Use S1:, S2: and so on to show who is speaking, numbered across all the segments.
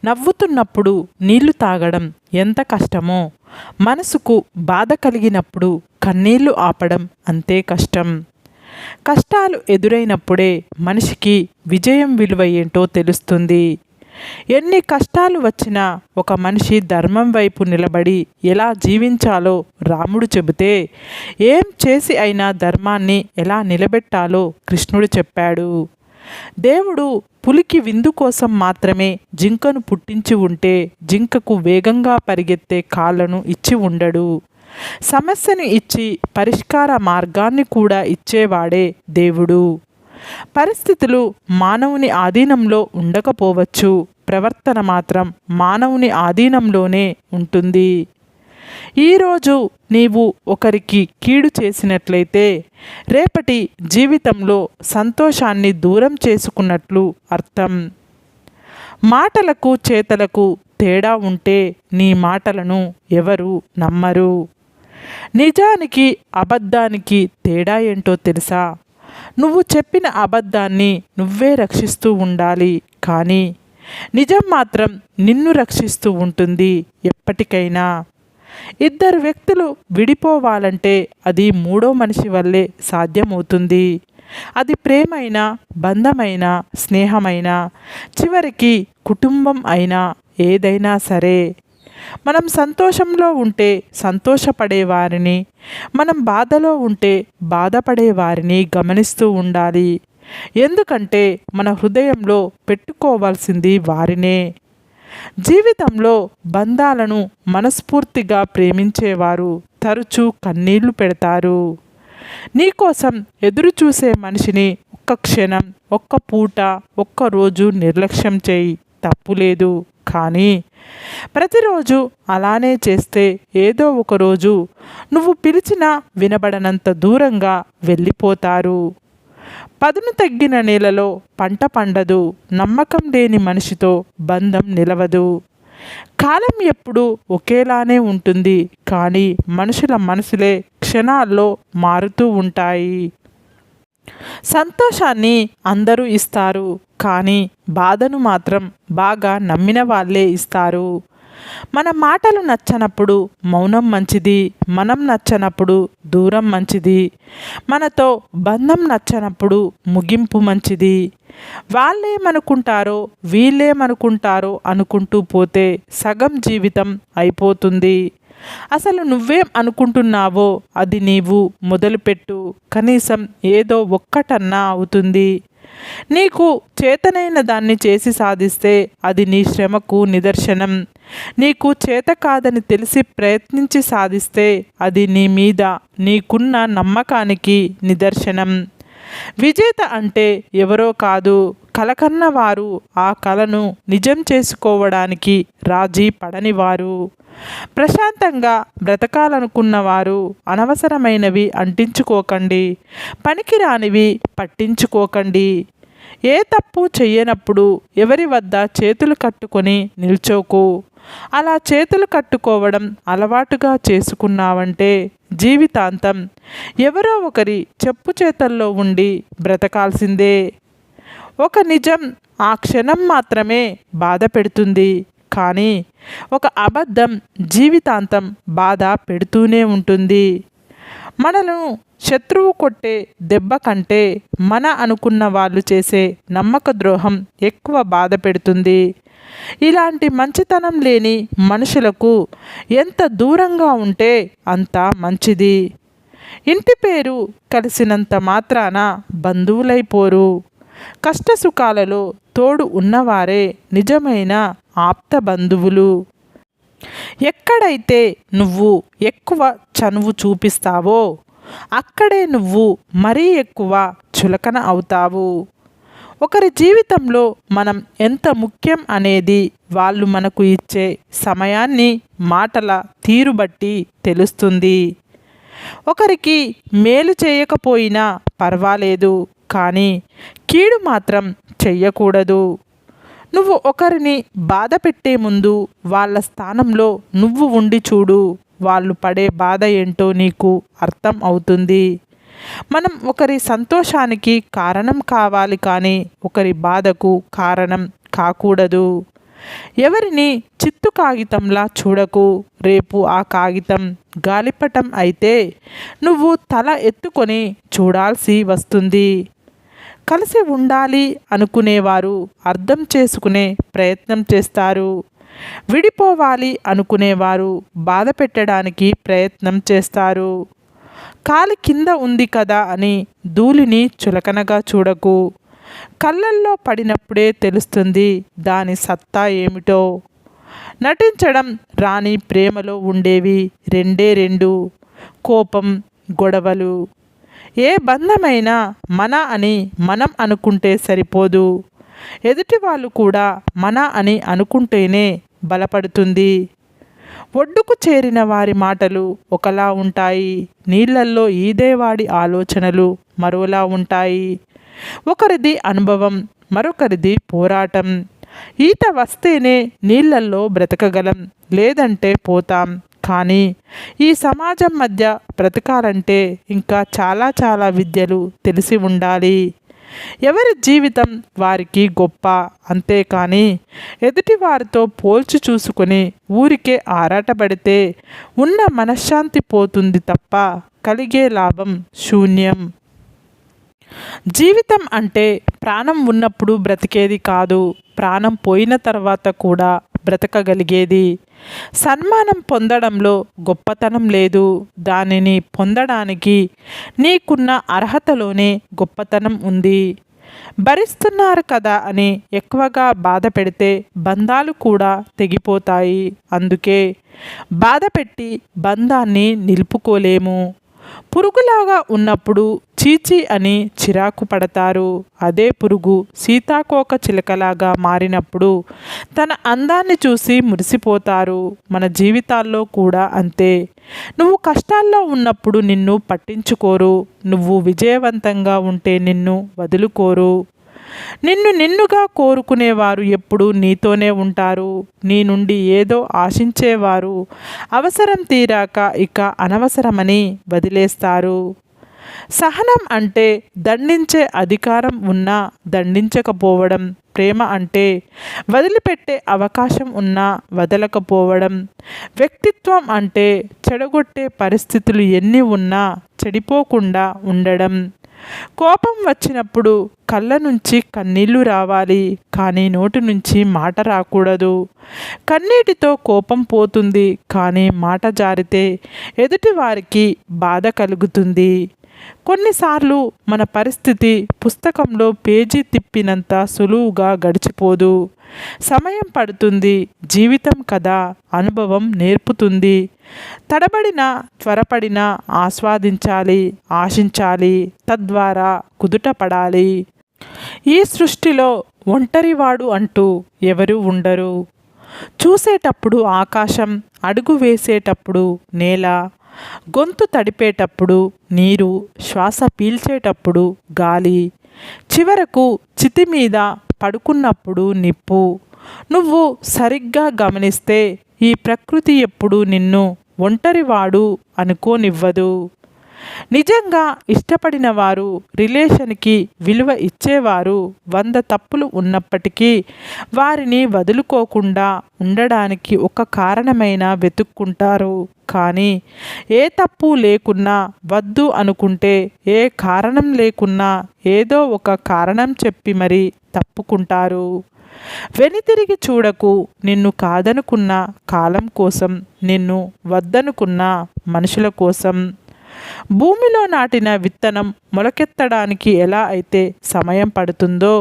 S1: నవ్వుతున్నప్పుడు నీళ్లు తాగడం ఎంత కష్టమో, మనసుకు బాధ కలిగినప్పుడు కన్నీళ్లు ఆపడం అంతే కష్టం. కష్టాలు ఎదురైనప్పుడే మనిషికి విజయం విలువ ఏంటో తెలుస్తుంది. ఎన్ని కష్టాలు వచ్చినా ఒక మనిషి ధర్మం వైపు నిలబడి ఎలా జీవించాలో రాముడు చెబితే, ఏం చేసి అయినా ధర్మాన్ని ఎలా నిలబెట్టాలో కృష్ణుడు చెప్పాడు. దేవుడు పులికి విందు కోసం మాత్రమే జింకను పుట్టించి ఉంటే జింకకు వేగంగా పరిగెత్తే కాళ్ళను ఇచ్చి ఉండడు. సమస్యను ఇచ్చి పరిష్కార మార్గాన్ని కూడా ఇచ్చేవాడే దేవుడు. పరిస్థితులు మానవుని ఆధీనంలో ఉండకపోవచ్చు, ప్రవర్తన మాత్రం మానవుని ఆధీనంలోనే ఉంటుంది. ఈరోజు నీవు ఒకరికి కీడు చేసినట్లయితే రేపటి జీవితంలో సంతోషాన్ని దూరం చేసుకున్నట్లు అర్థం. మాటలకు చేతలకు తేడా ఉంటే నీ మాటలను ఎవరు నమ్మరు. నిజానికి అబద్ధానికి తేడా ఏంటో తెలుసా? నువ్వు చెప్పిన అబద్ధాన్ని నువ్వే రక్షిస్తూ ఉండాలి, కానీ నిజం మాత్రం నిన్ను రక్షిస్తూ ఉంటుంది ఎప్పటికైనా. ఇద్దరు వ్యక్తులు విడిపోవాలంటే అది మూడో మనిషి వల్లే సాధ్యమవుతుంది. అది ప్రేమైనా, బంధమైనా, స్నేహమైనా, చివరికి కుటుంబం అయినా, ఏదైనా సరే. మనం సంతోషంలో ఉంటే సంతోషపడేవారిని, మనం బాధలో ఉంటే బాధపడేవారిని గమనిస్తూ ఉండాలి. ఎందుకంటే మన హృదయంలో పెట్టుకోవాల్సింది వారినే. జీవితంలో బంధాలను మనస్ఫూర్తిగా ప్రేమించేవారు తరచూ కన్నీళ్లు పెడతారు. నీకోసం ఎదురు చూసే మనిషిని ఒక్క క్షణం, ఒక్క పూట, ఒక్క రోజు నిర్లక్ష్యం చేయి, తప్పులేదు. కానీ ప్రతిరోజు అలానే చేస్తే ఏదో ఒకరోజు నువ్వు పిలిచినా వినబడనంత దూరంగా వెళ్ళిపోతారు. పదును తగ్గిన నేలలో పంట పండదు. నమ్మకం లేని మనిషితో బంధం నిలవదు. కాలం ఎప్పుడూ ఒకేలానే ఉంటుంది, కానీ మనుషుల మనసులే క్షణాల్లో మారుతూ ఉంటాయి. సంతోషాన్ని అందరూ ఇస్తారు, కానీ బాధను మాత్రం బాగా నమ్మిన వాళ్ళే ఇస్తారు. మన మాటలు నచ్చనప్పుడు మౌనం మంచిది, మనం నచ్చనప్పుడు దూరం మంచిది, మనతో బంధం నచ్చనప్పుడు ముగింపు మంచిది. వాళ్ళేమనుకుంటారో వీళ్ళేమనుకుంటారో అనుకుంటూ పోతే సగం జీవితం అయిపోతుంది. అసలు నువ్వేం అనుకుంటున్నావో అది నీవు మొదలుపెట్టు, కనీసం ఏదో ఒక్కటన్నా అవుతుంది. నీకు చేతనైన దాన్ని చేసి సాధిస్తే అది నీ శ్రమకు నిదర్శనం. నీకు చేత కాదని తెలిసి ప్రయత్నించి సాధిస్తే అది నీ మీద నీకున్న నమ్మకానికి నిదర్శనం. విజేత అంటే ఎవరో కాదు, కలకన్నవారు, ఆ కలను నిజం చేసుకోవడానికి రాజీ పడనివారు. ప్రశాంతంగా బ్రతకాలనుకున్నవారు అనవసరమైనవి అంటించుకోకండి, పనికిరానివి పట్టించుకోకండి. ఏ తప్పు చెయ్యనప్పుడు ఎవరి వద్ద చేతులు కట్టుకొని నిల్చోకు. అలా చేతులు కట్టుకోవడం అలవాటుగా చేసుకున్నావంటే జీవితాంతం ఎవరో ఒకరి చెప్పు చేతల్లో ఉండి బ్రతకాల్సిందే. ఒక నిజం ఆ క్షణం మాత్రమే బాధ పెడుతుంది, కానీ ఒక అబద్ధం జీవితాంతం బాధ పెడుతూనే ఉంటుంది. మనను శత్రువు కొట్టే దెబ్బ కంటే మన అనుకున్న వాళ్ళు చేసే నమ్మక ద్రోహం ఎక్కువ బాధ పెడుతుంది. ఇలాంటి మంచితనం లేని మనుషులకు ఎంత దూరంగా ఉంటే అంత మంచిది. ఇంటి పేరు కలిసినంత మాత్రాన బంధువులైపోరు. కష్టసుఖాలలో తోడు ఉన్నవారే నిజమైన ఆప్త బంధువులు. ఎక్కడైతే నువ్వు ఎక్కువ చనువు చూపిస్తావో అక్కడే నువ్వు మరీ ఎక్కువ చులకన అవుతావు. ఒకరి జీవితంలో మనం ఎంత ముఖ్యం అనేది వాళ్ళు మనకు ఇచ్చే సమయాన్ని, మాటల తీరు బట్టి తెలుస్తుంది. ఒకరికి మేలు చేయకపోయినా పర్వాలేదు, కానీ కీడు మాత్రం చెయ్యకూడదు. నువ్వు ఒకరిని బాధ పెట్టే ముందు వాళ్ళ స్థానంలో నువ్వు ఉండి చూడు. వాళ్ళు పడే బాధ ఏంటో నీకు అర్థం అవుతుంది. మనం ఒకరి సంతోషానికి కారణం కావాలి, కానీ ఒకరి బాధకు కారణం కాకూడదు. ఎవరిని చిత్తు కాగితంలా చూడకు. రేపు ఆ కాగితం గాలిపటం అయితే నువ్వు తల ఎత్తుకొని చూడాల్సి వస్తుంది. కలిసి ఉండాలి అనుకునేవారు అర్థం చేసుకునే ప్రయత్నం చేస్తారు. విడిపోవాలి అనుకునేవారు బాధ పెట్టడానికి ప్రయత్నం చేస్తారు. కాలి కింద ఉంది కదా అని ధూళిని చులకనగా చూడకు. కళ్ళల్లో పడినప్పుడే తెలుస్తుంది దాని సత్తా ఏమిటో. నటించడం రాని ప్రేమలో ఉండేవి రెండే రెండు: కోపం, గొడవలు. ఏ బంధమైనా మన అని మనం అనుకుంటే సరిపోదు. ఎదుటి వాళ్ళు కూడా మన అని అనుకుంటేనే బలపడుతుంది. ఒడ్డుకు చేరిన వారి మాటలు ఒకలా ఉంటాయి, నీళ్ళల్లో ఈదేవాడి ఆలోచనలు మరోలా ఉంటాయి. ఒకరిది అనుభవం, మరొకరిది పోరాటం. ఈత వస్తేనే నీళ్ళల్లో బ్రతకగలం, లేదంటే పోతాం. కానీ ఈ సమాజం మధ్య బ్రతకాలంటే ఇంకా చాలా చాలా విద్యలు తెలిసి ఉండాలి. ఎవరి జీవితం వారికి గొప్ప, అంతేకాని ఎదుటి వారితో పోల్చి చూసుకొని ఊరికే ఆరాటపడితే ఉన్న మనశ్శాంతి పోతుంది తప్ప కలిగే లాభం శూన్యం. జీవితం అంటే ప్రాణం ఉన్నప్పుడు బ్రతికేది కాదు, ప్రాణం పోయిన తర్వాత కూడా బ్రతకగలిగేది. సన్మానం పొందడంలో గొప్పతనం లేదు, దానిని పొందడానికి నీకున్న అర్హతలోనే గొప్పతనం ఉంది. భరిస్తున్నారు కదా అని ఎక్కువగా బాధ పెడితే బంధాలు కూడా తెగిపోతాయి. అందుకే బాధ పెట్టి బంధాన్ని నిలుపుకోలేము. పురుగులాగా ఉన్నప్పుడు చీచి అని చిరాకు పడతారు. అదే పురుగు సీతాకోక చిలకలాగా మారినప్పుడు తన అందాన్ని చూసి మురిసిపోతారు. మన జీవితాల్లో కూడా అంతే. నువ్వు కష్టాల్లో ఉన్నప్పుడు నిన్ను పట్టించుకోరు, నువ్వు విజయవంతంగా ఉంటే నిన్ను వదులుకోరు. నిన్నుగా కోరుకునేవారు ఎప్పుడు నీతోనే ఉంటారు. నీ నుండి ఏదో ఆశించేవారు అవసరం తీరాక ఇక అనవసరమని వదిలేస్తారు. సహనం అంటే దండించే అధికారం ఉన్నా దండించకపోవడం. ప్రేమ అంటే వదిలిపెట్టే అవకాశం ఉన్నా వదలకపోవడం. వ్యక్తిత్వం అంటే చెడగొట్టే పరిస్థితులు ఎన్ని ఉన్నా చెడిపోకుండా ఉండడం. కోపం వచ్చినప్పుడు కళ్ళ నుంచి కన్నీళ్లు రావాలి, కానీ నోటి నుంచి మాట రాకూడదు. కన్నీటితో కోపం పోతుంది, కానీ మాట జారితే ఎదుటి వారికి బాధ కలుగుతుంది. కొన్నిసార్లు మన పరిస్థితి పుస్తకంలో పేజీ తిప్పినంత సులువుగా గడిచిపోదు. సమయం పడుతుంది. జీవితం కదా, అనుభవం నేర్పుతుంది. తడబడిన త్వరపడిన ఆస్వాదించాలి, ఆశించాలి, తద్వారా కుదుట పడాలి. ఈ సృష్టిలో ఒంటరివాడు అంటూ ఎవరూ ఉండరు. చూసేటప్పుడు ఆకాశం, అడుగు వేసేటప్పుడు నేల, గొంతు తడిపేటప్పుడు నీరు, శ్వాస పీల్చేటప్పుడు గాలి, చివరకు చితి మీద పడుకున్నప్పుడు నిప్పు. నువ్వు సరిగ్గా గమనిస్తే ఈ ప్రకృతి ఎప్పుడు నిన్ను ఒంటరివాడు అనుకోనివ్వదు. నిజంగా ఇష్టపడిన వారు, రిలేషన్కి విలువ ఇచ్చేవారు 100 తప్పులు ఉన్నప్పటికీ వారిని వదులుకోకుండా ఉండడానికి ఒక కారణమైనా వెతుక్కుంటారు. కానీ ఏ తప్పు లేకున్నా వద్దు అనుకుంటే ఏ కారణం లేకున్నా ఏదో ఒక కారణం చెప్పి మరీ తప్పుకుంటారు. వెనుతిరిగి చూడకు. నిన్ను కాదనుకున్న కాలం కోసం, నిన్ను వద్దనుకున్న మనుషుల కోసం. భూమిలో నాటిన విత్తనం మొలకెత్తడానికి ఎలా అయితే సమయం పడుతుందో,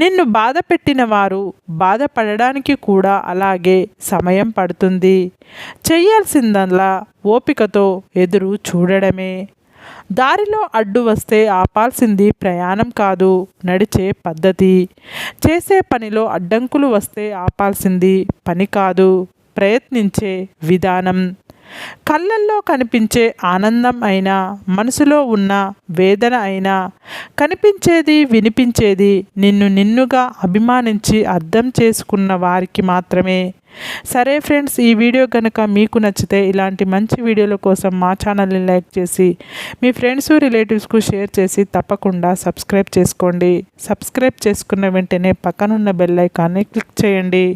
S1: నిన్ను బాధ పెట్టిన వారు బాధపడడానికి కూడా అలాగే సమయం పడుతుంది. చెయ్యాల్సిందల్లా ఓపికతో ఎదురు చూడడమే. దారిలో అడ్డు వస్తే ఆపాల్సింది ప్రయాణం కాదు, నడిచే పద్ధతి. చేసే పనిలో అడ్డంకులు వస్తే ఆపాల్సింది పని కాదు, ప్రయత్నించే విధానం. కళ్ళల్లో కనిపించే ఆనందం అయినా, మనసులో ఉన్న వేదన అయినా కనిపించేది, వినిపించేది నిన్నుగా అభిమానించి అర్థం చేసుకున్న వారికి మాత్రమే. సరే ఫ్రెండ్స్, ఈ వీడియో కనుక మీకు నచ్చితే ఇలాంటి మంచి వీడియోల కోసం మా ఛానల్ని లైక్ చేసి మీ ఫ్రెండ్స్, రిలేటివ్స్కు షేర్ చేసి తప్పకుండా సబ్స్క్రైబ్ చేసుకోండి. సబ్స్క్రైబ్ చేసుకున్న వెంటనే పక్కనున్న బెల్ ఐకాన్ని క్లిక్ చేయండి.